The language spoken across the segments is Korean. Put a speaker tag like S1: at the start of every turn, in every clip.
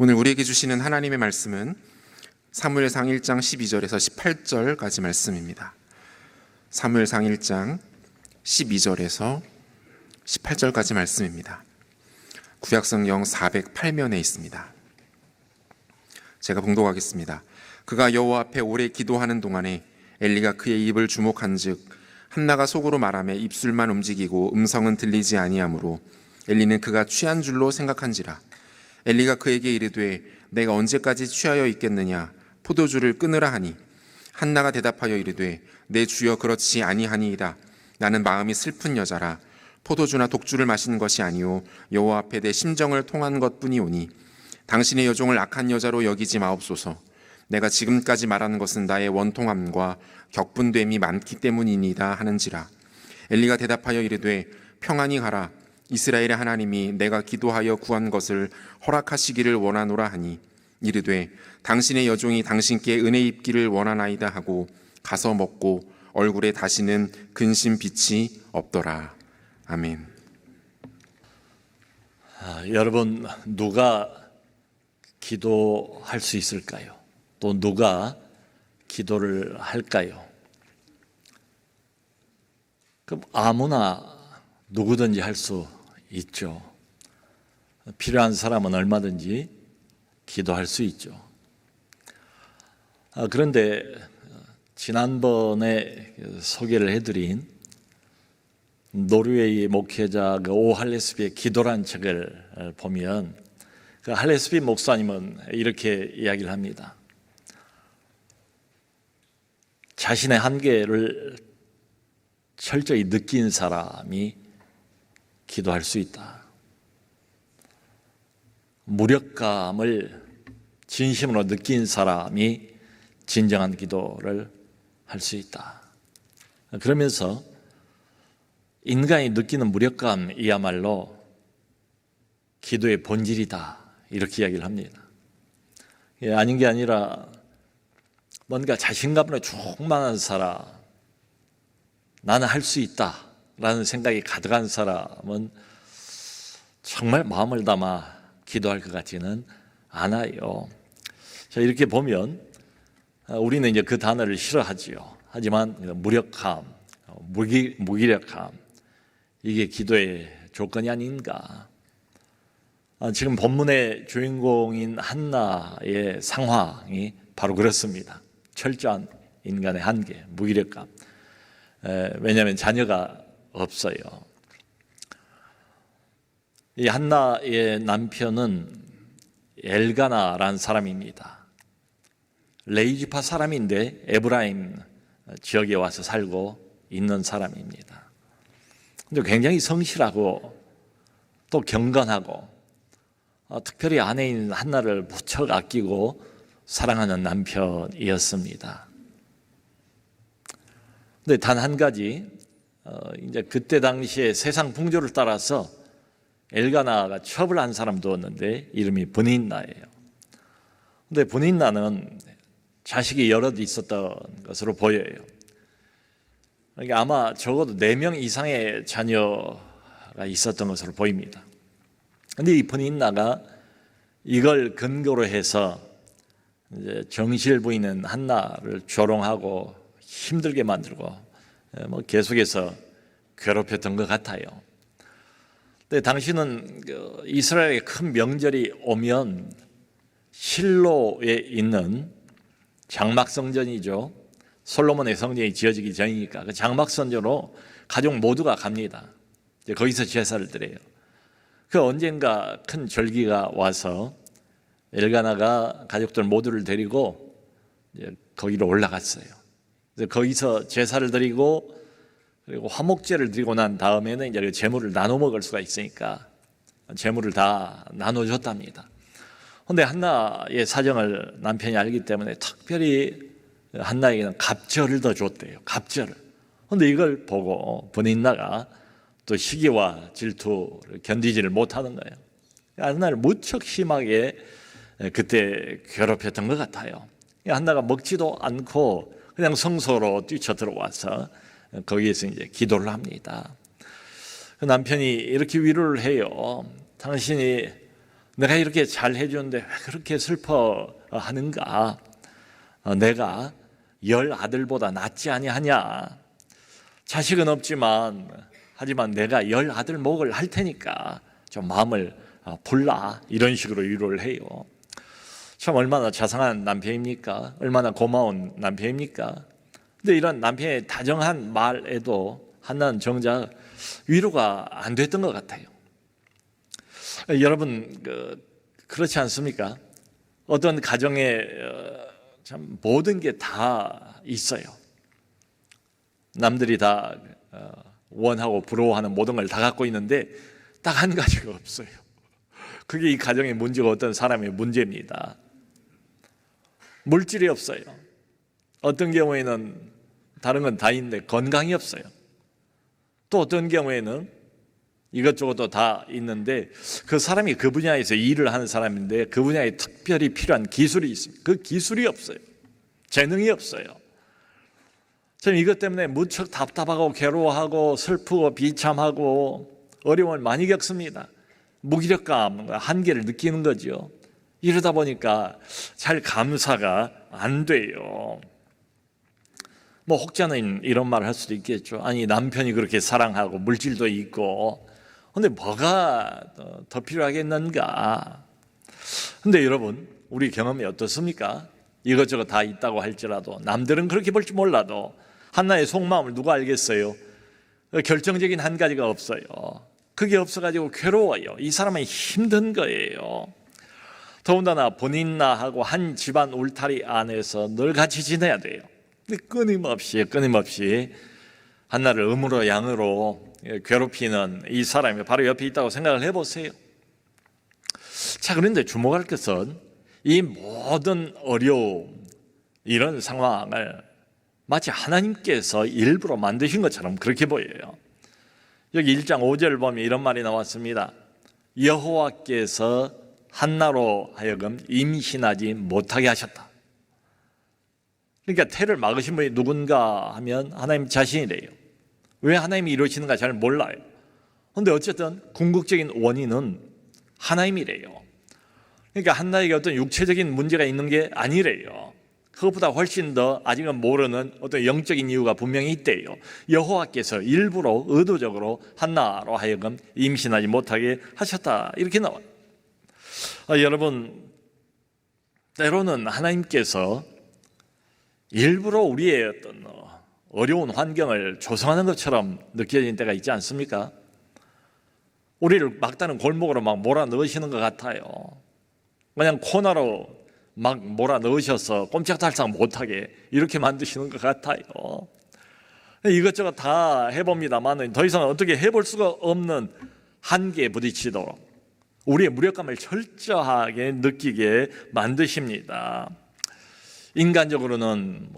S1: 오늘 우리에게 주시는 하나님의 말씀은 사무엘상 1장 12절에서 18절까지 말씀입니다. 사무엘상 1장 12절에서 18절까지 말씀입니다. 구약성경 408면에 있습니다. 제가 봉독하겠습니다. 그가 여호와 앞에 오래 기도하는 동안에 엘리가 그의 입을 주목한즉 한나가 속으로 말하며 입술만 움직이고 음성은 들리지 아니하므로 엘리는 그가 취한 줄로 생각한지라. 엘리가 그에게 이르되 내가 언제까지 취하여 있겠느냐, 포도주를 끊으라 하니 한나가 대답하여 이르되 내 주여 그렇지 아니하니이다. 나는 마음이 슬픈 여자라. 포도주나 독주를 마시는 것이 아니오 여호와 앞에 내 심정을 통한 것뿐이오니 당신의 여종을 악한 여자로 여기지 마옵소서. 내가 지금까지 말하는 것은 나의 원통함과 격분됨이 많기 때문이니이다 하는지라. 엘리가 대답하여 이르되 평안히 가라. 이스라엘의 하나님이 내가 기도하여 구한 것을 허락하시기를 원하노라 하니 이르되 당신의 여종이 당신께 은혜 입기를 원하나이다 하고 가서 먹고 얼굴에 다시는 근심 빛이 없더라. 아멘.
S2: 여러분, 누가 기도할 수 있을까요? 또 누가 기도를 할까요? 그럼 아무나 누구든지 할 수 있죠. 필요한 사람은 얼마든지 기도할 수 있죠. 그런데 지난번에 소개를 해드린 노르웨이 목회자 오 할레스비의 기도란 책을 보면 그 할레스비 목사님은 이렇게 이야기를 합니다. 자신의 한계를 철저히 느낀 사람이 기도할 수 있다. 무력감을 진심으로 느낀 사람이 진정한 기도를 할 수 있다. 그러면서 인간이 느끼는 무력감이야말로 기도의 본질이다. 이렇게 이야기를 합니다. 아닌 게 아니라 뭔가 자신감으로 충만한 사람, 나는 할 수 있다 라는 생각이 가득한 사람은 정말 마음을 담아 기도할 것 같지는 않아요. 자, 이렇게 보면 우리는 이제 그 단어를 싫어하지요. 하지만 무력함, 무기력함, 이게 기도의 조건이 아닌가. 지금 본문의 주인공인 한나의 상황이 바로 그렇습니다. 철저한 인간의 한계, 무기력감. 왜냐하면 자녀가 없어요. 이 한나의 남편은 엘가나라는 사람입니다. 레이지파 사람인데 에브라임 지역에 와서 살고 있는 사람입니다. 근데 굉장히 성실하고 또 경건하고 특별히 아내인 한나를 무척 아끼고 사랑하는 남편이었습니다. 근데 단 한 가지, 이제 그때 당시에 세상 풍조를 따라서 엘가나가 첩을 한 사람도 없는데 이름이 브닌나예요. 근데 브닌나는 자식이 여럿 있었던 것으로 보여요. 그러니까 아마 적어도 4명 이상의 자녀가 있었던 것으로 보입니다. 근데 이 브닌나가 이걸 근거로 해서 이제 정실 부인은 한나를 조롱하고 힘들게 만들고 계속해서 괴롭혔던 것 같아요. 근데 당시는 이스라엘의 큰 명절이 오면 실로에 있는 장막성전이죠. 솔로몬의 성전이 지어지기 전이니까 그 장막성전으로 가족 모두가 갑니다. 거기서 제사를 드려요. 그 언젠가 큰 절기가 와서 엘가나가 가족들 모두를 데리고 거기로 올라갔어요. 거기서 제사를 드리고 그리고 화목제를 드리고 난 다음에는 이제 그 제물을 나눠 먹을 수가 있으니까 제물을 다 나눠줬답니다. 그런데 한나의 사정을 남편이 알기 때문에 특별히 한나에게는 갑절을 더 줬대요. 갑절을. 그런데 이걸 보고 브닌나가 또 시기와 질투를 견디지를 못하는 거예요. 한나를 무척 심하게 그때 괴롭혔던 것 같아요. 한나가 먹지도 않고 그냥 성소로 뛰쳐 들어와서 거기에서 이제 기도를 합니다. 그 남편이 이렇게 위로를 해요. 당신이 내가 이렇게 잘 해주는데 왜 그렇게 슬퍼하는가? 내가 10 아들보다 낫지 아니하냐? 자식은 없지만 하지만 내가 10 아들 목을 할 테니까 좀 마음을 불라, 이런 식으로 위로를 해요. 참 얼마나 자상한 남편입니까? 얼마나 고마운 남편입니까? 근데 이런 남편의 다정한 말에도 한나는 정작 위로가 안 됐던 것 같아요. 여러분 그렇지 않습니까? 어떤 가정에 참 모든 게 다 있어요. 남들이 다 원하고 부러워하는 모든 걸 다 갖고 있는데 딱 한 가지가 없어요. 그게 이 가정의 문제가 어떤 사람의 문제입니다. 물질이 없어요. 어떤 경우에는 다른 건 다 있는데 건강이 없어요. 또 어떤 경우에는 이것저것도 다 있는데 그 사람이 그 분야에서 일을 하는 사람인데 그 분야에 특별히 필요한 기술이 있습니다. 그 기술이 없어요. 재능이 없어요. 저는 이것 때문에 무척 답답하고 괴로워하고 슬프고 비참하고 어려움을 많이 겪습니다. 무기력감, 한계를 느끼는 거죠. 이러다 보니까 잘 감사가 안 돼요. 뭐 혹자는 이런 말을 할 수도 있겠죠. 아니, 남편이 그렇게 사랑하고 물질도 있고 근데 뭐가 더 필요하겠는가? 근데 여러분, 우리 경험이 어떻습니까? 이것저것 다 있다고 할지라도 남들은 그렇게 볼지 몰라도 한나의 속마음을 누가 알겠어요? 결정적인 한 가지가 없어요. 그게 없어가지고 괴로워요. 이 사람은 힘든 거예요. 더군다나 본인나하고 한 집안 울타리 안에서 늘 같이 지내야 돼요. 근데 끊임없이 한나를 음으로 양으로 괴롭히는 이 사람이 바로 옆에 있다고 생각을 해보세요. 자, 그런데 주목할 것은 이 모든 어려움, 이런 상황을 마치 하나님께서 일부러 만드신 것처럼 그렇게 보여요. 여기 1장 5절 보면 이런 말이 나왔습니다. 여호와께서 한나로 하여금 임신하지 못하게 하셨다. 그러니까 태를 막으신 분이 누군가 하면 하나님 자신이래요. 왜 하나님이 이러시는가 잘 몰라요. 그런데 어쨌든 궁극적인 원인은 하나님이래요. 그러니까 한나에게 어떤 육체적인 문제가 있는 게 아니래요. 그것보다 훨씬 더 아직은 모르는 어떤 영적인 이유가 분명히 있대요. 여호와께서 일부러 의도적으로 한나로 하여금 임신하지 못하게 하셨다, 이렇게 나와요. 여러분, 때로는 하나님께서 일부러 우리의 어떤 어려운 환경을 조성하는 것처럼 느껴지는 때가 있지 않습니까? 우리를 막다른 골목으로 막 몰아넣으시는 것 같아요. 그냥 코너로 막 몰아넣으셔서 꼼짝달싹 못하게 이렇게 만드시는 것 같아요. 이것저것 다 해봅니다만 더 이상 어떻게 해볼 수가 없는 한계에 부딪히도록 우리의 무력감을 철저하게 느끼게 만드십니다. 인간적으로는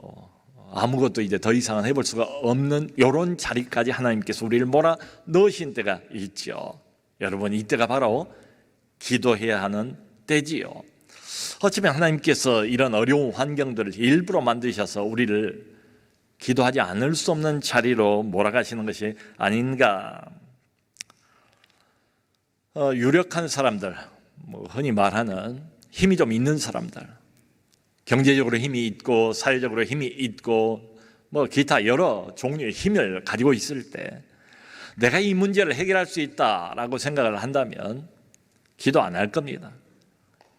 S2: 아무것도 이제 더 이상은 해볼 수가 없는 이런 자리까지 하나님께서 우리를 몰아 넣으신 때가 있죠. 여러분, 이때가 바로 기도해야 하는 때지요. 어쩌면 하나님께서 이런 어려운 환경들을 일부러 만드셔서 우리를 기도하지 않을 수 없는 자리로 몰아가시는 것이 아닌가. 유력한 사람들, 흔히 말하는 힘이 좀 있는 사람들, 경제적으로 힘이 있고 사회적으로 힘이 있고 기타 여러 종류의 힘을 가지고 있을 때 내가 이 문제를 해결할 수 있다라고 생각을 한다면 기도 안 할 겁니다.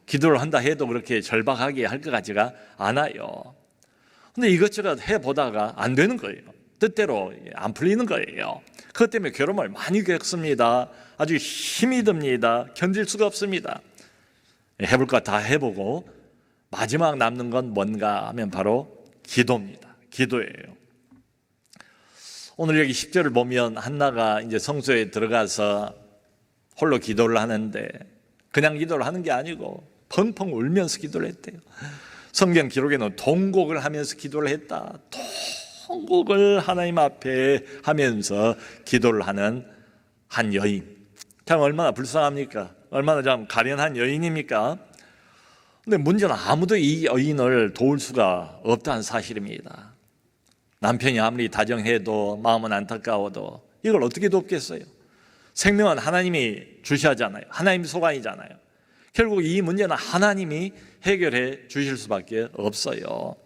S2: 기도를 한다 해도 그렇게 절박하게 할 것 같지가 않아요. 근데 이것저것 해보다가 안 되는 거예요. 뜻대로 안 풀리는 거예요. 그것 때문에 괴로움을 많이 겪습니다. 아주 힘이 듭니다. 견딜 수가 없습니다. 해볼 것 다 해보고 마지막 남는 건 뭔가 하면 바로 기도입니다. 기도예요. 오늘 여기 10절을 보면 한나가 이제 성소에 들어가서 홀로 기도를 하는데 그냥 기도를 하는 게 아니고 펑펑 울면서 기도를 했대요. 성경 기록에는 동곡을 하면서 기도를 했다. 동곡을 하나님 앞에 하면서 기도를 하는 한 여인. 참 얼마나 불쌍합니까? 얼마나 좀 가련한 여인입니까? 근데 문제는 아무도 이 여인을 도울 수가 없다는 사실입니다. 남편이 아무리 다정해도 마음은 안타까워도 이걸 어떻게 돕겠어요? 생명은 하나님이 주셔야잖아요. 하나님 소관이잖아요. 결국 이 문제는 하나님이 해결해 주실 수밖에 없어요.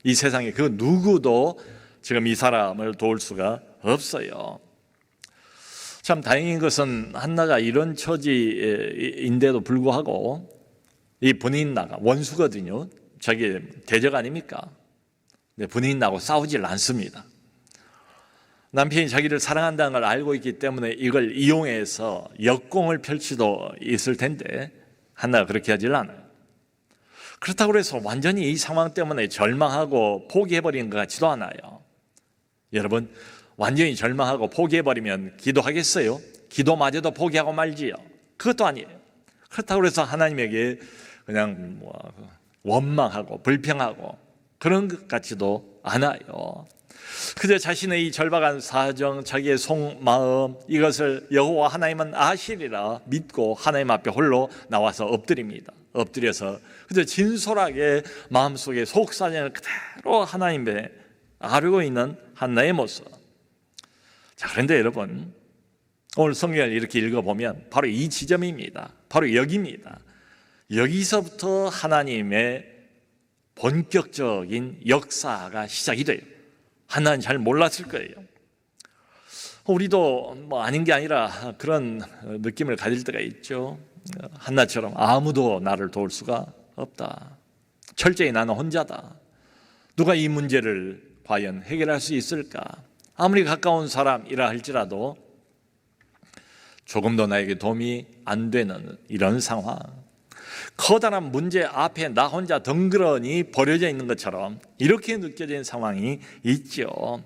S2: 이 세상에 그 누구도 지금 이 사람을 도울 수가 없어요. 참 다행인 것은 한나가 이런 처지인데도 불구하고 이 분인나가 원수거든요. 자기 대적 아닙니까? 근데 분인나하고 싸우질 않습니다. 남편이 자기를 사랑한다는 걸 알고 있기 때문에 이걸 이용해서 역공을 펼 수도 있을 텐데 한나가 그렇게 하질 않아요. 그렇다고 해서 완전히 이 상황 때문에 절망하고 포기해버리는 것 같지도 않아요. 여러분, 완전히 절망하고 포기해버리면 기도하겠어요? 기도마저도 포기하고 말지요? 그것도 아니에요. 그렇다고 해서 하나님에게 그냥 원망하고 불평하고 그런 것 같지도 않아요. 그저 자신의 이 절박한 사정, 자기의 속마음, 이것을 여호와 하나님은 아시리라 믿고 하나님 앞에 홀로 나와서 엎드립니다. 엎드려서 그저 진솔하게 마음속에 속사정을 그대로 하나님에 아뢰고 있는 한나의 모습. 자, 그런데 여러분, 오늘 성경을 이렇게 읽어보면 바로 이 지점입니다. 바로 여기입니다. 여기서부터 하나님의 본격적인 역사가 시작이 돼요. 한나는 잘 몰랐을 거예요. 우리도 아닌 게 아니라 그런 느낌을 가질 때가 있죠. 한나처럼 아무도 나를 도울 수가 없다. 철저히 나는 혼자다. 누가 이 문제를 과연 해결할 수 있을까? 아무리 가까운 사람이라 할지라도 조금도 나에게 도움이 안 되는 이런 상황. 커다란 문제 앞에 나 혼자 덩그러니 버려져 있는 것처럼 이렇게 느껴지는 상황이 있죠.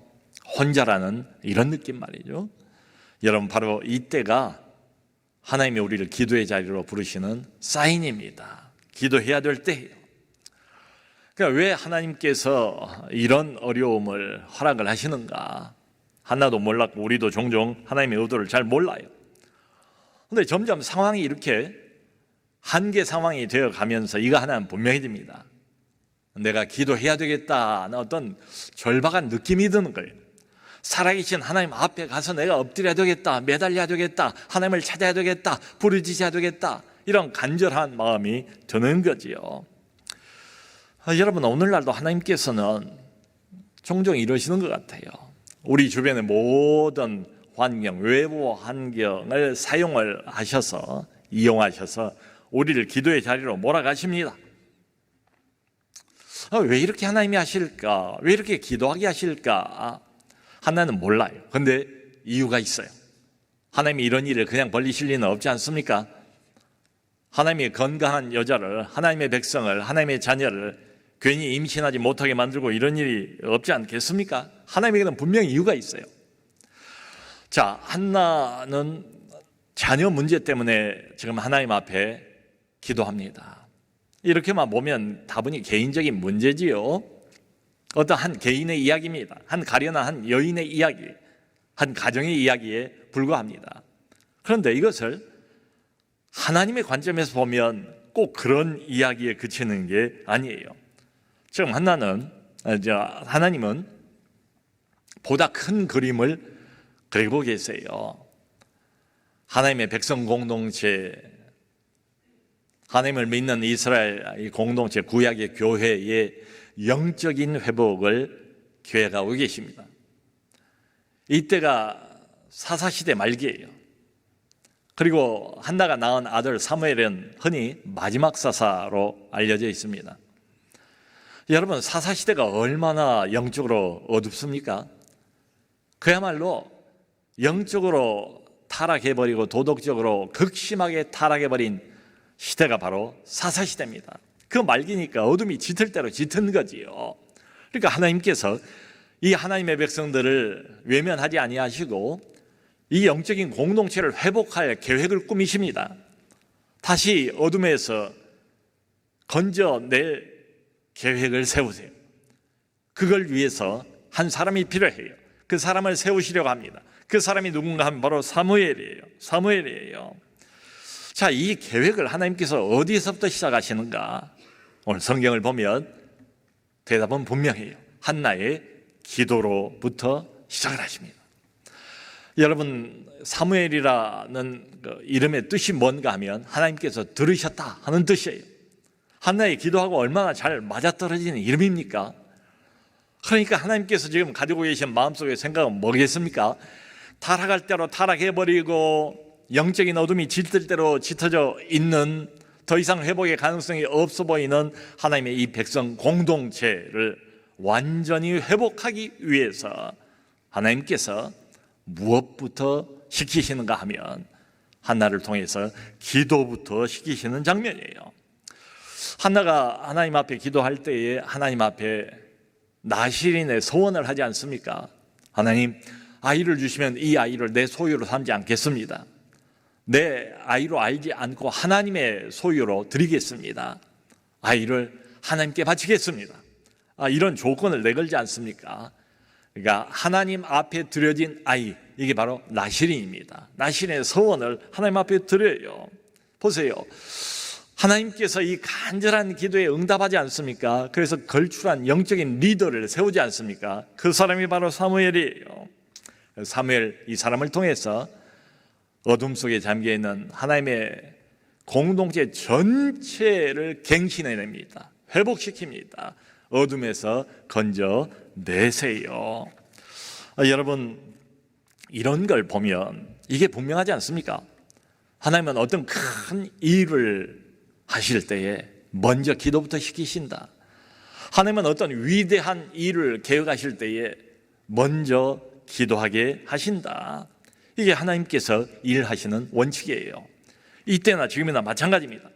S2: 혼자라는 이런 느낌 말이죠. 여러분, 바로 이때가 하나님이 우리를 기도의 자리로 부르시는 사인입니다. 기도해야 될 때예요. 그러니까 왜 하나님께서 이런 어려움을 허락을 하시는가? 한나도 몰랐고 우리도 종종 하나님의 의도를 잘 몰라요. 그런데 점점 상황이 이렇게 한계 상황이 되어 가면서 이거 하나는 분명해집니다. 내가 기도해야 되겠다는 어떤 절박한 느낌이 드는 거예요. 살아계신 하나님 앞에 가서 내가 엎드려야 되겠다, 매달려야 되겠다, 하나님을 찾아야 되겠다, 부르짖어야 되겠다, 이런 간절한 마음이 드는 거지요. 여러분, 오늘날도 하나님께서는 종종 이러시는 것 같아요. 우리 주변의 모든 환경, 외부 환경을 사용을 하셔서, 이용하셔서 우리를 기도의 자리로 몰아가십니다. 왜 이렇게 하나님이 하실까? 왜 이렇게 기도하게 하실까? 하나는 몰라요. 그런데 이유가 있어요. 하나님이 이런 일을 그냥 벌리실 리는 없지 않습니까? 하나님의 건강한 여자를, 하나님의 백성을, 하나님의 자녀를 괜히 임신하지 못하게 만들고 이런 일이 없지 않겠습니까? 하나님에게는 분명히 이유가 있어요. 자, 한나는 자녀 문제 때문에 지금 하나님 앞에 기도합니다. 이렇게만 보면 다분히 개인적인 문제지요. 어떤 한 개인의 이야기입니다. 한 가련한 한 여인의 이야기, 한 가정의 이야기에 불과합니다. 그런데 이것을 하나님의 관점에서 보면 꼭 그런 이야기에 그치는 게 아니에요. 지금 하나님은 보다 큰 그림을 그리고 계세요. 하나님의 백성 공동체, 하나님을 믿는 이스라엘 공동체, 구약의 교회의 영적인 회복을 기획하고 계십니다. 이때가 사사시대 말기예요. 그리고 한나가 낳은 아들 사무엘은 흔히 마지막 사사로 알려져 있습니다. 여러분, 사사시대가 얼마나 영적으로 어둡습니까? 그야말로 영적으로 타락해버리고 도덕적으로 극심하게 타락해버린 시대가 바로 사사시대입니다. 그 말기니까 어둠이 짙을 대로 짙은 거지요. 그러니까 하나님께서 이 하나님의 백성들을 외면하지 아니하시고 이 영적인 공동체를 회복할 계획을 꾸미십니다. 다시 어둠에서 건져낼 계획을 세우세요. 그걸 위해서 한 사람이 필요해요. 그 사람을 세우시려고 합니다. 그 사람이 누군가 하면 바로 사무엘이에요. 자, 이 계획을 하나님께서 어디에서부터 시작하시는가? 오늘 성경을 보면 대답은 분명해요. 한나의 기도로부터 시작을 하십니다. 여러분, 사무엘이라는 그 이름의 뜻이 뭔가 하면 하나님께서 들으셨다 하는 뜻이에요. 한나의 기도하고 얼마나 잘 맞아떨어지는 이름입니까? 그러니까 하나님께서 지금 가지고 계신 마음속의 생각은 뭐겠습니까? 타락할 대로 타락해버리고 영적인 어둠이 짙을 대로 짙어져 있는, 더 이상 회복의 가능성이 없어 보이는 하나님의 이 백성 공동체를 완전히 회복하기 위해서 하나님께서 무엇부터 시키시는가 하면 한나를 통해서 기도부터 시키시는 장면이에요. 한나가 하나님 앞에 기도할 때에 하나님 앞에 나실인의 소원을 하지 않습니까? 하나님, 아이를 주시면 이 아이를 내 소유로 삼지 않겠습니다. 내 아이로 알지 않고 하나님의 소유로 드리겠습니다. 아이를 하나님께 바치겠습니다. 이런 조건을 내걸지 않습니까? 그러니까 하나님 앞에 드려진 아이, 이게 바로 나실인입니다. 나실인의 소원을 하나님 앞에 드려요. 보세요, 하나님께서 이 간절한 기도에 응답하지 않습니까? 그래서 걸출한 영적인 리더를 세우지 않습니까? 그 사람이 바로 사무엘이에요. 사무엘, 이 사람을 통해서 어둠 속에 잠겨있는 하나님의 공동체 전체를 갱신해냅니다. 회복시킵니다. 어둠에서 건져내세요. 여러분, 이런 걸 보면 이게 분명하지 않습니까? 하나님은 어떤 큰 일을 하실 때에 먼저 기도부터 시키신다. 하나님은 어떤 위대한 일을 계획하실 때에 먼저 기도하게 하신다. 이게 하나님께서 일하시는 원칙이에요. 이때나 지금이나 마찬가지입니다.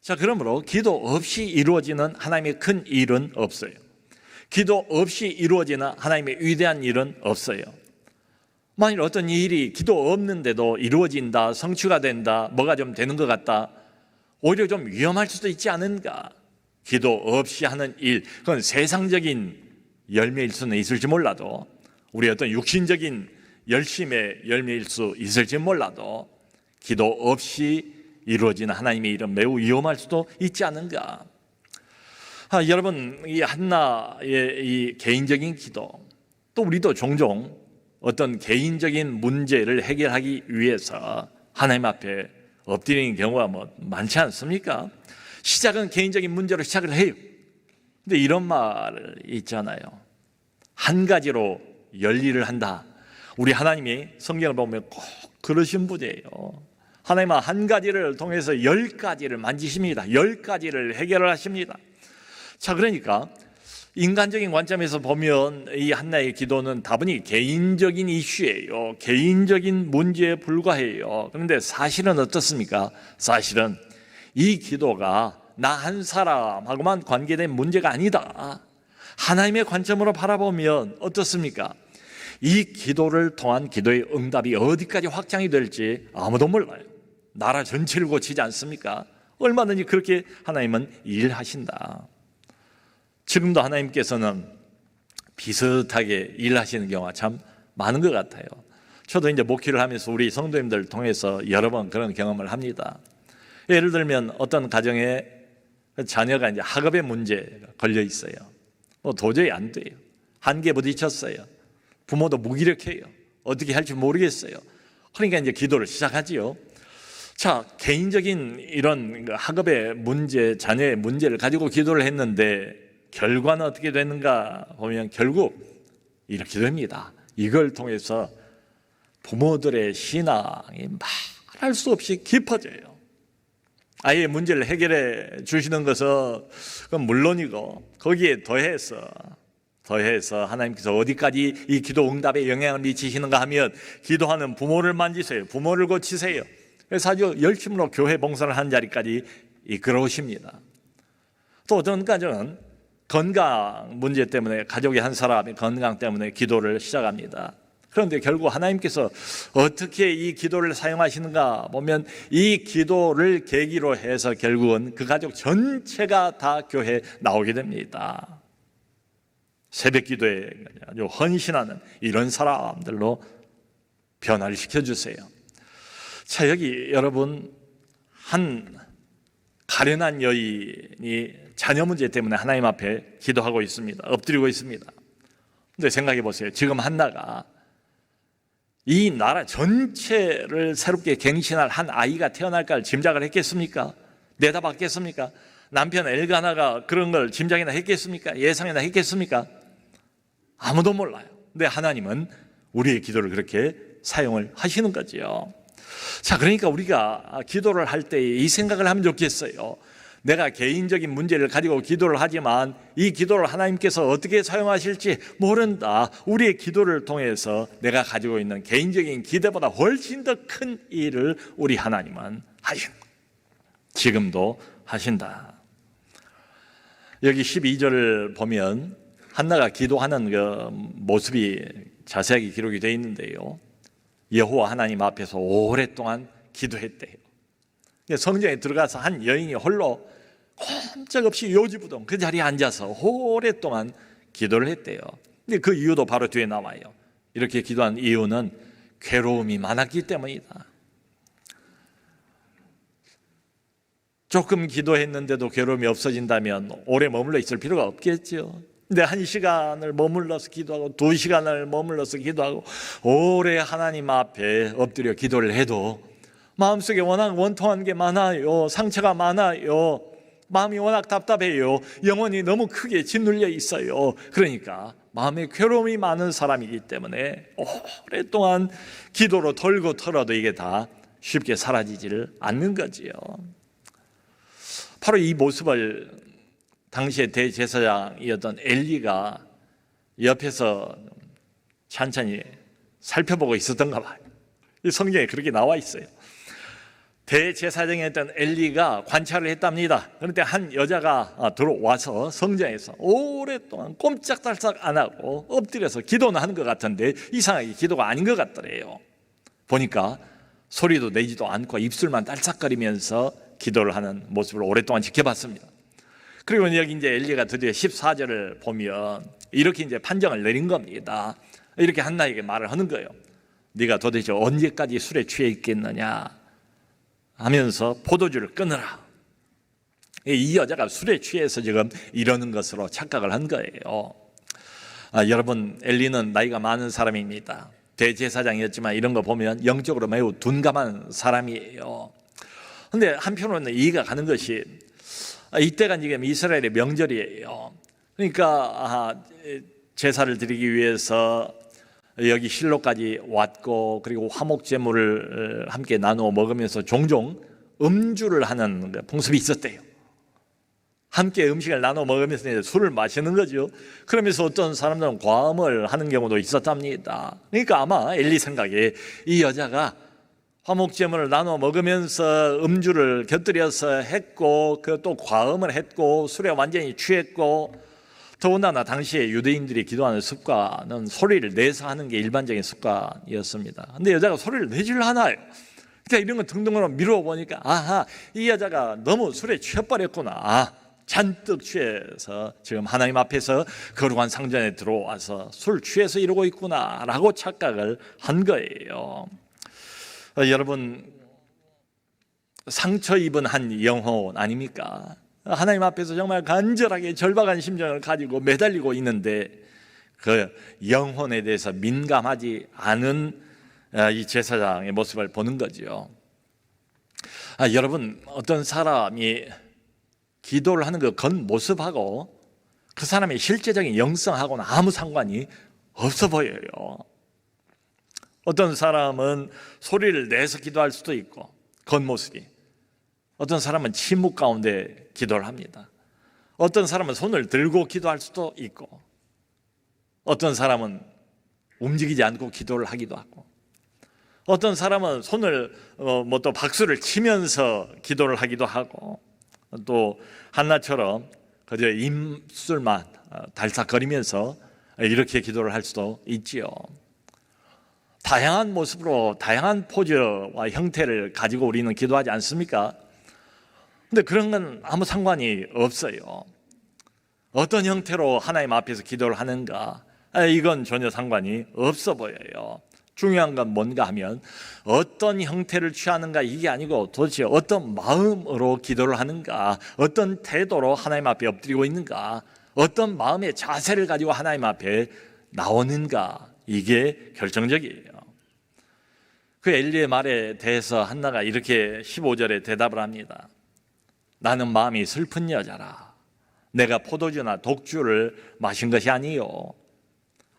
S2: 자, 그러므로 기도 없이 이루어지는 하나님의 큰 일은 없어요. 기도 없이 이루어지는 하나님의 위대한 일은 없어요. 만일 어떤 일이 기도 없는데도 이루어진다, 성취가 된다, 뭐가 좀 되는 것 같다, 오히려 좀 위험할 수도 있지 않은가? 기도 없이 하는 일, 그건 세상적인 열매일 수는 있을지 몰라도, 우리 어떤 육신적인 열심의 열매일 수 있을지 몰라도 기도 없이 이루어지는 하나님의 일은 매우 위험할 수도 있지 않은가? 여러분, 이 한나의 이 개인적인 기도, 또 우리도 종종 어떤 개인적인 문제를 해결하기 위해서 하나님 앞에 엎드리는 경우가 많지 않습니까? 시작은 개인적인 문제로 시작을 해요. 근데 이런 말 있잖아요. 한 가지로 열일을 한다. 우리 하나님이 성경을 보면 꼭 그러신 분이에요. 하나님은 한 가지를 통해서 10가지를 만지십니다. 10가지를 해결을 하십니다. 자, 그러니까 인간적인 관점에서 보면 이 한나의 기도는 다분히 개인적인 이슈예요. 개인적인 문제에 불과해요. 그런데 사실은 어떻습니까? 사실은 이 기도가 나 한 사람하고만 관계된 문제가 아니다. 하나님의 관점으로 바라보면 어떻습니까? 이 기도를 통한 기도의 응답이 어디까지 확장이 될지 아무도 몰라요. 나라 전체를 고치지 않습니까? 얼마든지 그렇게 하나님은 일하신다. 지금도 하나님께서는 비슷하게 일하시는 경우가 참 많은 것 같아요. 저도 이제 목회를 하면서 우리 성도님들 통해서 여러 번 그런 경험을 합니다. 예를 들면 어떤 가정에 자녀가 이제 학업의 문제가 걸려 있어요. 도저히 안 돼요. 한계에 부딪혔어요. 부모도 무기력해요. 어떻게 할지 모르겠어요. 그러니까 이제 기도를 시작하지요. 자, 개인적인 이런 학업의 문제, 자녀의 문제를 가지고 기도를 했는데 결과는 어떻게 되는가 보면 결국 이렇게 됩니다. 이걸 통해서 부모들의 신앙이 말할 수 없이 깊어져요. 아이의 문제를 해결해 주시는 것은 그건 물론이고 거기에 더해서 하나님께서 어디까지 이 기도 응답에 영향을 미치시는가 하면 기도하는 부모를 만지세요. 부모를 고치세요. 그래서 아주 열심으로 교회 봉사를 한 자리까지 이끌어 오십니다. 또 어떤 가정은 건강 문제 때문에 가족의 한 사람이 건강 때문에 기도를 시작합니다. 그런데 결국 하나님께서 어떻게 이 기도를 사용하시는가 보면 이 기도를 계기로 해서 결국은 그 가족 전체가 다 교회에 나오게 됩니다. 새벽 기도에 아주 헌신하는 이런 사람들로 변화를 시켜주세요. 자, 여기 여러분, 한 가련한 여인이 자녀 문제 때문에 하나님 앞에 기도하고 있습니다. 엎드리고 있습니다. 근데 생각해 보세요. 지금 한나가 이 나라 전체를 새롭게 갱신할 한 아이가 태어날까를 짐작을 했겠습니까? 내다봤겠습니까? 남편 엘가나가 그런 걸 짐작이나 했겠습니까? 예상이나 했겠습니까? 아무도 몰라요. 근데 하나님은 우리의 기도를 그렇게 사용을 하시는 거지요. 자, 그러니까 우리가 기도를 할 때 이 생각을 하면 좋겠어요. 내가 개인적인 문제를 가지고 기도를 하지만 이 기도를 하나님께서 어떻게 사용하실지 모른다. 우리의 기도를 통해서 내가 가지고 있는 개인적인 기대보다 훨씬 더 큰 일을 우리 하나님은 하신다. 지금도 하신다. 여기 12절을 보면 한나가 기도하는 그 모습이 자세하게 기록이 되어 있는데요. 여호와 하나님 앞에서 오랫동안 기도했대요. 성전에 들어가서 한 여인이 홀로 꼼짝없이 요지부동 그 자리에 앉아서 오랫동안 기도를 했대요. 근데 그 이유도 바로 뒤에 나와요. 이렇게 기도한 이유는 괴로움이 많았기 때문이다. 조금 기도했는데도 괴로움이 없어진다면 오래 머물러 있을 필요가 없겠죠. 근데 1시간을 머물러서 기도하고 2시간을 머물러서 기도하고 오래 하나님 앞에 엎드려 기도를 해도 마음속에 워낙 원통한 게 많아요. 상처가 많아요. 마음이 워낙 답답해요. 영혼이 너무 크게 짓눌려 있어요. 그러니까 마음에 괴로움이 많은 사람이기 때문에 오랫동안 기도로 털고 털어도 이게 다 쉽게 사라지지를 않는 거지요. 바로 이 모습을 당시에 대제사장이었던 엘리가 옆에서 찬찬히 살펴보고 있었던가 봐요. 이 성경에 그렇게 나와 있어요. 대제사장이었던 엘리가 관찰을 했답니다. 그런데 한 여자가 들어와서 성전에서 오랫동안 꼼짝달싹 안 하고 엎드려서 기도는 하는 것 같은데 이상하게 기도가 아닌 것 같더래요. 보니까 소리도 내지도 않고 입술만 딸싹거리면서 기도를 하는 모습을 오랫동안 지켜봤습니다. 그리고 여기 이제 엘리가 드디어 14절을 보면 이렇게 이제 판정을 내린 겁니다. 이렇게 한나에게 말을 하는 거예요. 네가 도대체 언제까지 술에 취해 있겠느냐 하면서 포도주를 끊으라. 이 여자가 술에 취해서 지금 이러는 것으로 착각을 한 거예요. 여러분, 엘리는 나이가 많은 사람입니다. 대제사장이었지만 이런 거 보면 영적으로 매우 둔감한 사람이에요. 그런데 한편으로는 이해가 가는 것이 이때가 지금 이스라엘의 명절이에요. 그러니까 제사를 드리기 위해서 여기 실로까지 왔고 그리고 화목제물을 함께 나누어 먹으면서 종종 음주를 하는 풍습이 있었대요. 함께 음식을 나눠 먹으면서 술을 마시는 거죠. 그러면서 어떤 사람들은 과음을 하는 경우도 있었답니다. 그러니까 아마 엘리 생각에 이 여자가 화목제물을 나눠 먹으면서 음주를 곁들여서 했고 또 과음을 했고 술에 완전히 취했고 더군다나 당시에 유대인들이 기도하는 습관은 소리를 내서 하는 게 일반적인 습관이었습니다. 그런데 여자가 소리를 내질 않아요. 그러니까 이런 거 등등으로 미루어 보니까 아하, 이 여자가 너무 술에 취해버렸구나. 잔뜩 취해서 지금 하나님 앞에서 거룩한 상전에 들어와서 술 취해서 이러고 있구나 라고 착각을 한 거예요. 여러분, 상처 입은 한 영혼 아닙니까? 하나님 앞에서 정말 간절하게 절박한 심정을 가지고 매달리고 있는데 그 영혼에 대해서 민감하지 않은 이 제사장의 모습을 보는 거죠. 여러분, 어떤 사람이 기도를 하는 그 겉모습하고 그 사람의 실제적인 영성하고는 아무 상관이 없어 보여요. 어떤 사람은 소리를 내서 기도할 수도 있고 겉모습이, 어떤 사람은 침묵 가운데 기도를 합니다. 어떤 사람은 손을 들고 기도할 수도 있고 어떤 사람은 움직이지 않고 기도를 하기도 하고 어떤 사람은 손을 또 박수를 치면서 기도를 하기도 하고 또 한나처럼 그저 입술만 달싹거리면서 이렇게 기도를 할 수도 있지요. 다양한 모습으로 다양한 포즈와 형태를 가지고 우리는 기도하지 않습니까? 근데 그런 건 아무 상관이 없어요. 어떤 형태로 하나님 앞에서 기도를 하는가, 이건 전혀 상관이 없어 보여요. 중요한 건 뭔가 하면 어떤 형태를 취하는가 이게 아니고 도대체 어떤 마음으로 기도를 하는가, 어떤 태도로 하나님 앞에 엎드리고 있는가, 어떤 마음의 자세를 가지고 하나님 앞에 나오는가, 이게 결정적이에요. 그 엘리의 말에 대해서 한나가 이렇게 15절에 대답을 합니다. 나는 마음이 슬픈 여자라. 내가 포도주나 독주를 마신 것이 아니요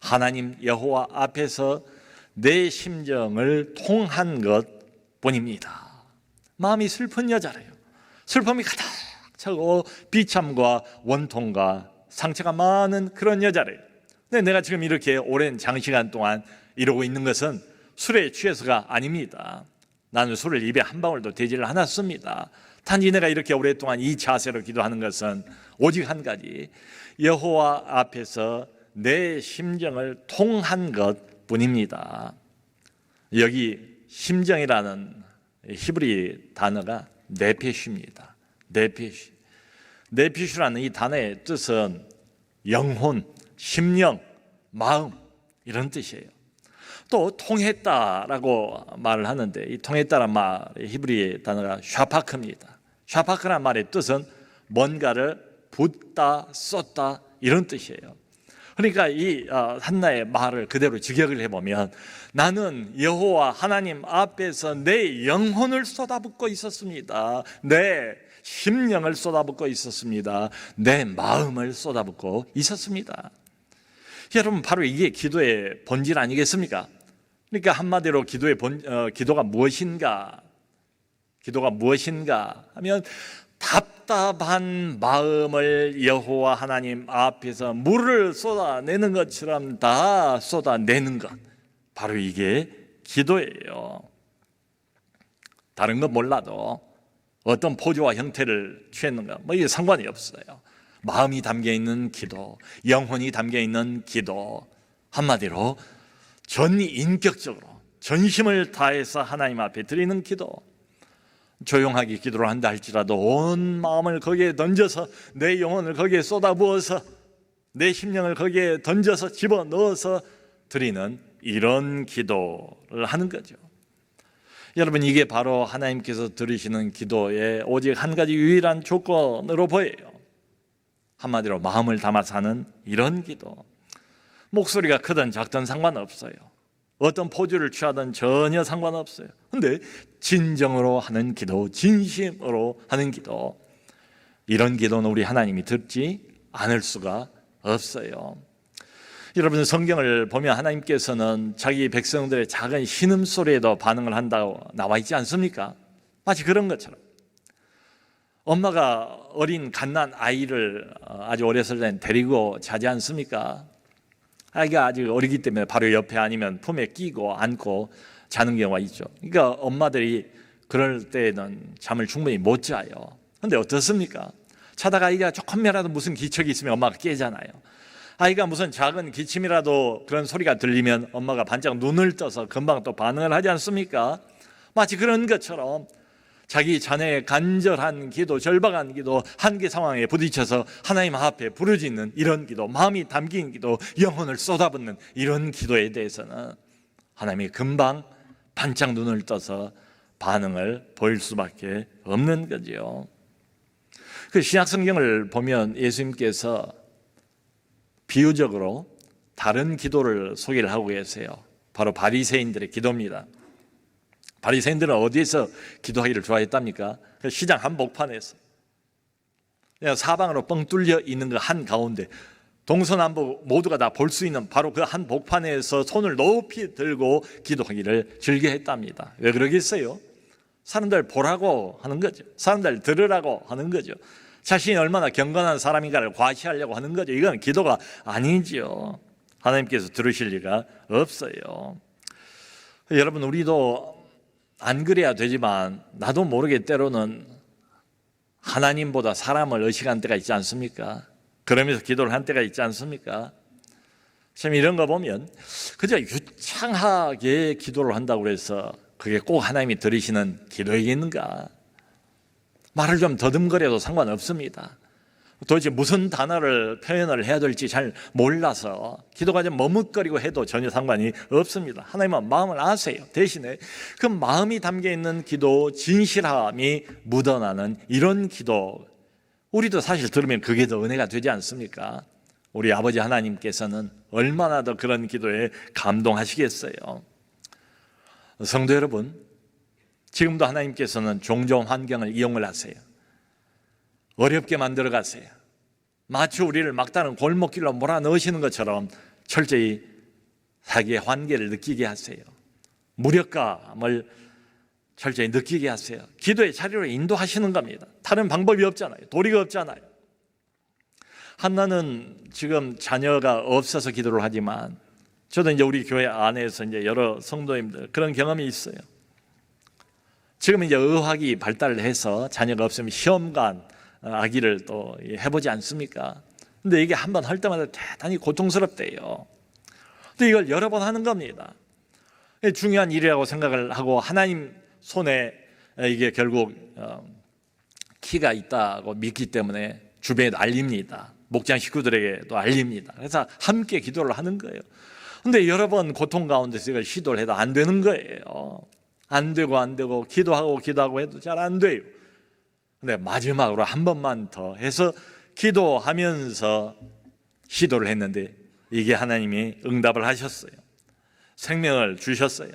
S2: 하나님 여호와 앞에서 내 심정을 통한 것뿐입니다. 마음이 슬픈 여자래요. 슬픔이 가득 차고 비참과 원통과 상처가 많은 그런 여자래요. 근데 내가 지금 이렇게 오랜 장시간 동안 이러고 있는 것은 술에 취해서가 아닙니다. 나는 술을 입에 한 방울도 대지를 않았습니다. 단지 내가 이렇게 오랫동안 이 자세로 기도하는 것은 오직 한 가지, 여호와 앞에서 내 심정을 통한 것뿐입니다. 여기 심정이라는 히브리 단어가 네페시입니다. 네페시. 네피슈라는 이 단어의 뜻은 영혼, 심령, 마음 이런 뜻이에요. 또 통했다라고 말을 하는데 이 통했다란 말의 히브리 단어가 샤파크입니다. 샤파크란 말의 뜻은 뭔가를 붓다, 쏟다 이런 뜻이에요. 그러니까 이 한나의 말을 그대로 직역을 해보면 나는 여호와 하나님 앞에서 내 영혼을 쏟아붓고 있었습니다. 내 심령을 쏟아붓고 있었습니다. 내 마음을 쏟아붓고 있었습니다. 여러분, 바로 이게 기도의 본질 아니겠습니까? 그러니까 한마디로 기도가 무엇인가? 기도가 무엇인가 하면 답답한 마음을 여호와 하나님 앞에서 물을 쏟아내는 것처럼 다 쏟아내는 것, 바로 이게 기도예요. 다른 건 몰라도 어떤 포즈와 형태를 취했는가 뭐 이게 상관이 없어요. 마음이 담겨있는 기도, 영혼이 담겨있는 기도, 한마디로 전인격적으로 전심을 다해서 하나님 앞에 드리는 기도. 조용하게 기도를 한다 할지라도 온 마음을 거기에 던져서 내 영혼을 거기에 쏟아부어서 내 심령을 거기에 던져서 집어넣어서 드리는 이런 기도를 하는 거죠. 여러분, 이게 바로 하나님께서 들으시는 기도의 오직 한 가지 유일한 조건으로 보여요. 한마디로 마음을 담아서 하는 이런 기도. 목소리가 크든 작든 상관없어요. 어떤 포즈를 취하든 전혀 상관없어요. 근데 진정으로 하는 기도, 진심으로 하는 기도, 이런 기도는 우리 하나님이 듣지 않을 수가 없어요. 여러분, 성경을 보면 하나님께서는 자기 백성들의 작은 신음소리에도 반응을 한다고 나와 있지 않습니까? 마치 그런 것처럼 엄마가 어린 갓난 아이를 아주 어렸을 때 데리고 자지 않습니까? 아이가 아직 어리기 때문에 바로 옆에 아니면 품에 끼고 안고 자는 경우가 있죠. 그러니까 엄마들이 그럴 때는 잠을 충분히 못 자요. 그런데 어떻습니까? 자다가 아이가 조금이라도 무슨 기척이 있으면 엄마가 깨잖아요. 아이가 무슨 작은 기침이라도 그런 소리가 들리면 엄마가 반짝 눈을 떠서 금방 또 반응을 하지 않습니까? 마치 그런 것처럼 자기 자녀의 간절한 기도, 절박한 기도, 한계 상황에 부딪혀서 하나님 앞에 부르짖는 이런 기도, 마음이 담긴 기도, 영혼을 쏟아붓는 이런 기도에 대해서는 하나님이 금방 반짝 눈을 떠서 반응을 보일 수밖에 없는 거죠. 그 신약 성경을 보면 예수님께서 비유적으로 다른 기도를 소개를 하고 계세요. 바로 바리새인들의 기도입니다. 바리새인들은 어디에서 기도하기를 좋아했답니까? 시장 한복판에서 그냥 사방으로 뻥 뚫려 있는 그 한가운데 동서남북 모두가 다 볼 수 있는 바로 그 한복판에서 손을 높이 들고 기도하기를 즐겨했답니다. 왜 그러겠어요? 사람들 보라고 하는 거죠. 사람들 들으라고 하는 거죠. 자신이 얼마나 경건한 사람인가를 과시하려고 하는 거죠. 이건 기도가 아니죠. 하나님께서 들으실 리가 없어요. 여러분, 우리도 안 그래야 되지만 나도 모르게 때로는 하나님보다 사람을 의식한 때가 있지 않습니까? 그러면서 기도를 한 때가 있지 않습니까? 참 이런 거 보면 그저 유창하게 기도를 한다고 해서 그게 꼭 하나님이 들으시는 기도이겠는가? 말을 좀 더듬거려도 상관없습니다. 도대체 무슨 단어를 표현을 해야 될지 잘 몰라서 기도가 좀 머뭇거리고 해도 전혀 상관이 없습니다. 하나님은 마음을 아세요. 대신에 그 마음이 담겨있는 기도, 진실함이 묻어나는 이런 기도, 우리도 사실 들으면 그게 더 은혜가 되지 않습니까? 우리 아버지 하나님께서는 얼마나 더 그런 기도에 감동하시겠어요. 성도 여러분, 지금도 하나님께서는 종종 환경을 이용을 하세요. 어렵게 만들어 가세요. 마치 우리를 막다른 골목길로 몰아넣으시는 것처럼 철저히 자기의 한계를 느끼게 하세요. 무력감을 철저히 느끼게 하세요. 기도의 자리로 인도하시는 겁니다. 다른 방법이 없잖아요. 도리가 없잖아요. 한나는 지금 자녀가 없어서 기도를 하지만, 저도 이제 우리 교회 안에서 이제 여러 성도님들 그런 경험이 있어요. 지금 이제 의학이 발달을 해서 자녀가 없으면 시험관 아기를 또 해보지 않습니까? 근데 이게 한 번 할 때마다 대단히 고통스럽대요. 근데 이걸 여러 번 하는 겁니다. 중요한 일이라고 생각을 하고 하나님 손에 이게 결국 키가 있다고 믿기 때문에 주변에 알립니다. 목장 식구들에게도 알립니다. 그래서 함께 기도를 하는 거예요. 근데 여러 번 고통 가운데서 이걸 시도를 해도 안 되는 거예요. 안 되고 기도하고 해도 잘 안 돼요. 근데 마지막으로 한 번만 더 해서 기도하면서 시도를 했는데 이게 하나님이 응답을 하셨어요. 생명을 주셨어요.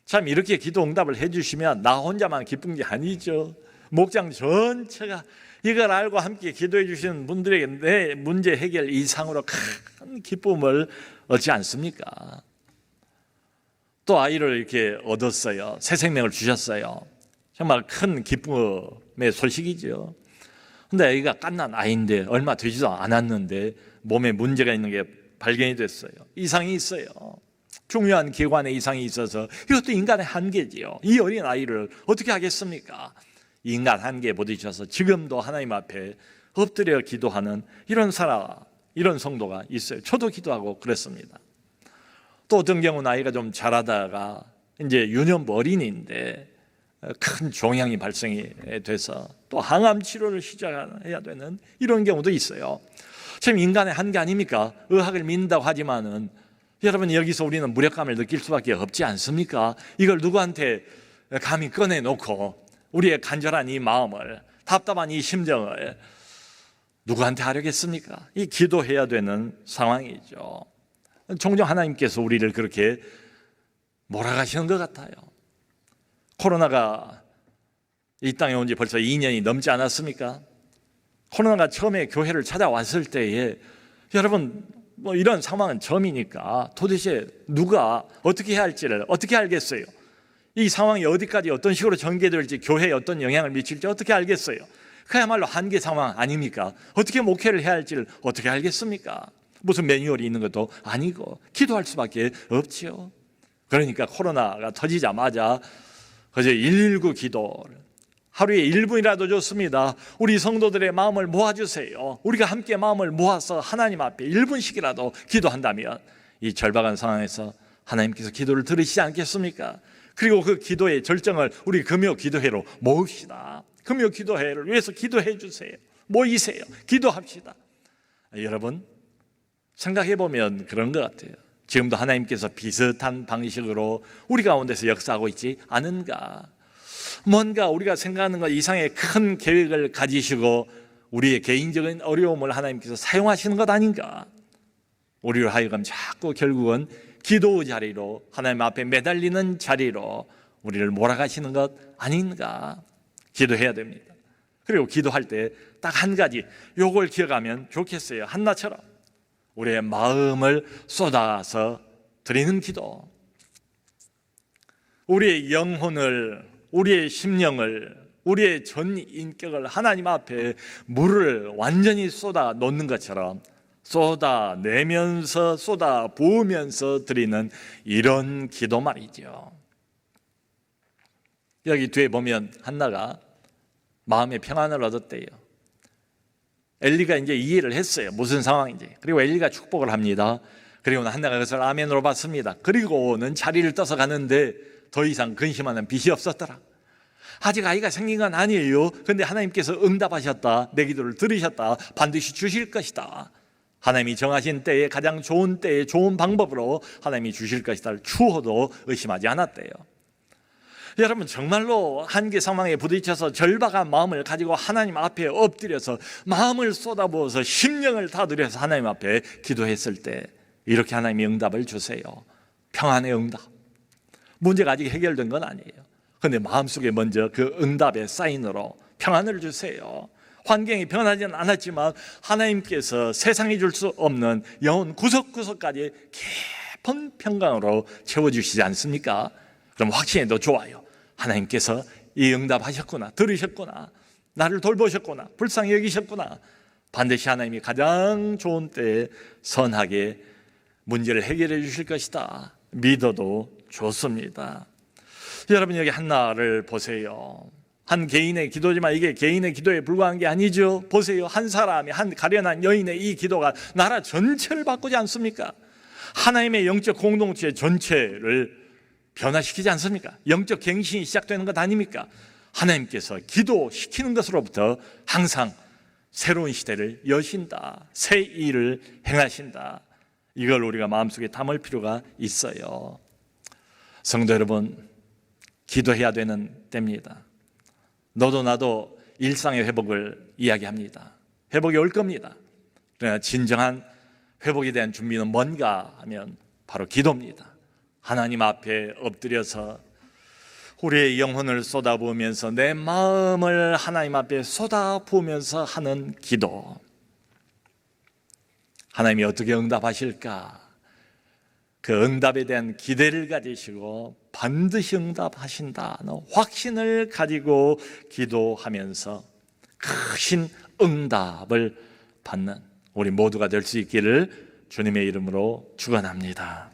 S2: 참 이렇게 기도 응답을 해주시면 나 혼자만 기쁜 게 아니죠. 목장 전체가 이걸 알고 함께 기도해 주시는 분들에게 내 문제 해결 이상으로 큰 기쁨을 얻지 않습니까? 또 아이를 이렇게 얻었어요. 새 생명을 주셨어요. 정말 큰 기쁨의 소식이죠. 근데 아이가 갓난 아이인데 얼마 되지도 않았는데 몸에 문제가 있는 게 발견이 됐어요. 이상이 있어요. 중요한 기관에 이상이 있어서 이것도 인간의 한계지요. 이 어린 아이를 어떻게 하겠습니까? 인간 한계에 부딪혀서 지금도 하나님 앞에 엎드려 기도하는 이런 사람, 이런 성도가 있어요. 저도 기도하고 그랬습니다. 또 어떤 경우는 아이가 좀 자라다가 이제 유년부 어린이인데 큰 종양이 발생이 돼서 또 항암 치료를 시작해야 되는 이런 경우도 있어요. 참 인간의 한계 아닙니까? 의학을 믿는다고 하지만은 여러분 여기서 우리는 무력감을 느낄 수밖에 없지 않습니까? 이걸 누구한테 감히 꺼내놓고 우리의 간절한 이 마음을, 답답한 이 심정을 누구한테 하려겠습니까? 이 기도해야 되는 상황이죠. 종종 하나님께서 우리를 그렇게 몰아가시는 것 같아요. 코로나가 이 땅에 온 지 벌써 2년이 넘지 않았습니까? 코로나가 처음에 교회를 찾아왔을 때에 여러분 뭐 이런 상황은 처음이니까 도대체 누가 어떻게 해야 할지를 어떻게 알겠어요? 이 상황이 어디까지 어떤 식으로 전개될지, 교회에 어떤 영향을 미칠지 어떻게 알겠어요? 그야말로 한계 상황 아닙니까? 어떻게 목회를 해야 할지를 어떻게 알겠습니까? 무슨 매뉴얼이 있는 것도 아니고 기도할 수밖에 없지요. 그러니까 코로나가 터지자마자 그저 119 기도를 하루에 1분이라도 좋습니다. 우리 성도들의 마음을 모아주세요. 우리가 함께 마음을 모아서 하나님 앞에 1분씩이라도 기도한다면 이 절박한 상황에서 하나님께서 기도를 들으시지 않겠습니까? 그리고 그 기도의 절정을 우리 금요 기도회로 모읍시다. 금요 기도회를 위해서 기도해 주세요. 모이세요. 기도합시다. 여러분 생각해 보면 그런 것 같아요. 지금도 하나님께서 비슷한 방식으로 우리 가운데서 역사하고 있지 않은가? 뭔가 우리가 생각하는 것 이상의 큰 계획을 가지시고 우리의 개인적인 어려움을 하나님께서 사용하시는 것 아닌가? 우리로 하여금 자꾸 결국은 기도 자리로, 하나님 앞에 매달리는 자리로 우리를 몰아가시는 것 아닌가? 기도해야 됩니다. 그리고 기도할 때 딱 한 가지 요걸 기억하면 좋겠어요. 한나처럼 우리의 마음을 쏟아서 드리는 기도, 우리의 영혼을, 우리의 심령을, 우리의 전 인격을 하나님 앞에 물을 완전히 쏟아 놓는 것처럼 쏟아내면서 쏟아 부으면서 드리는 이런 기도 말이죠. 여기 뒤에 보면 한나가 마음의 평안을 얻었대요. 엘리가 이제 이해를 했어요. 무슨 상황인지. 그리고 엘리가 축복을 합니다. 그리고 한나가 그것을 아멘으로 받습니다. 그리고는 자리를 떠서 가는데 더 이상 근심하는 빛이 없었더라. 아직 아이가 생긴 건 아니에요. 그런데 하나님께서 응답하셨다. 내 기도를 들으셨다. 반드시 주실 것이다. 하나님이 정하신 때에 가장 좋은 때에 좋은 방법으로 하나님이 주실 것이다를 추호도 의심하지 않았대요. 여러분 정말로 한계 상황에 부딪혀서 절박한 마음을 가지고 하나님 앞에 엎드려서 마음을 쏟아부어서 심령을 다 들여서 하나님 앞에 기도했을 때 이렇게 하나님이 응답을 주세요. 평안의 응답, 문제가 아직 해결된 건 아니에요. 그런데 마음속에 먼저 그 응답의 사인으로 평안을 주세요. 환경이 변하지는 않았지만 하나님께서 세상이 줄 수 없는 영혼 구석구석까지 깊은 평강으로 채워주시지 않습니까? 그럼 확신이 더 좋아요. 하나님께서 이 응답하셨구나, 들으셨구나, 나를 돌보셨구나, 불쌍히 여기셨구나. 반드시 하나님이 가장 좋은 때에 선하게 문제를 해결해 주실 것이다 믿어도 좋습니다. 여러분, 여기 한나를 보세요. 한 개인의 기도지만 이게 개인의 기도에 불과한 게 아니죠. 보세요. 한 사람이, 한 가련한 여인의 이 기도가 나라 전체를 바꾸지 않습니까? 하나님의 영적 공동체 전체를 변화시키지 않습니까? 영적 갱신이 시작되는 것 아닙니까? 하나님께서 기도시키는 것으로부터 항상 새로운 시대를 여신다, 새 일을 행하신다. 이걸 우리가 마음속에 담을 필요가 있어요. 성도 여러분, 기도해야 되는 때입니다. 너도 나도 일상의 회복을 이야기합니다. 회복이 올 겁니다. 그러나 진정한 회복에 대한 준비는 뭔가 하면 바로 기도입니다. 하나님 앞에 엎드려서 우리의 영혼을 쏟아부으면서 내 마음을 하나님 앞에 쏟아부으면서 하는 기도. 하나님이 어떻게 응답하실까? 그 응답에 대한 기대를 가지시고 반드시 응답하신다는 확신을 가지고 기도하면서 크신 응답을 받는 우리 모두가 될 수 있기를 주님의 이름으로 축원합니다.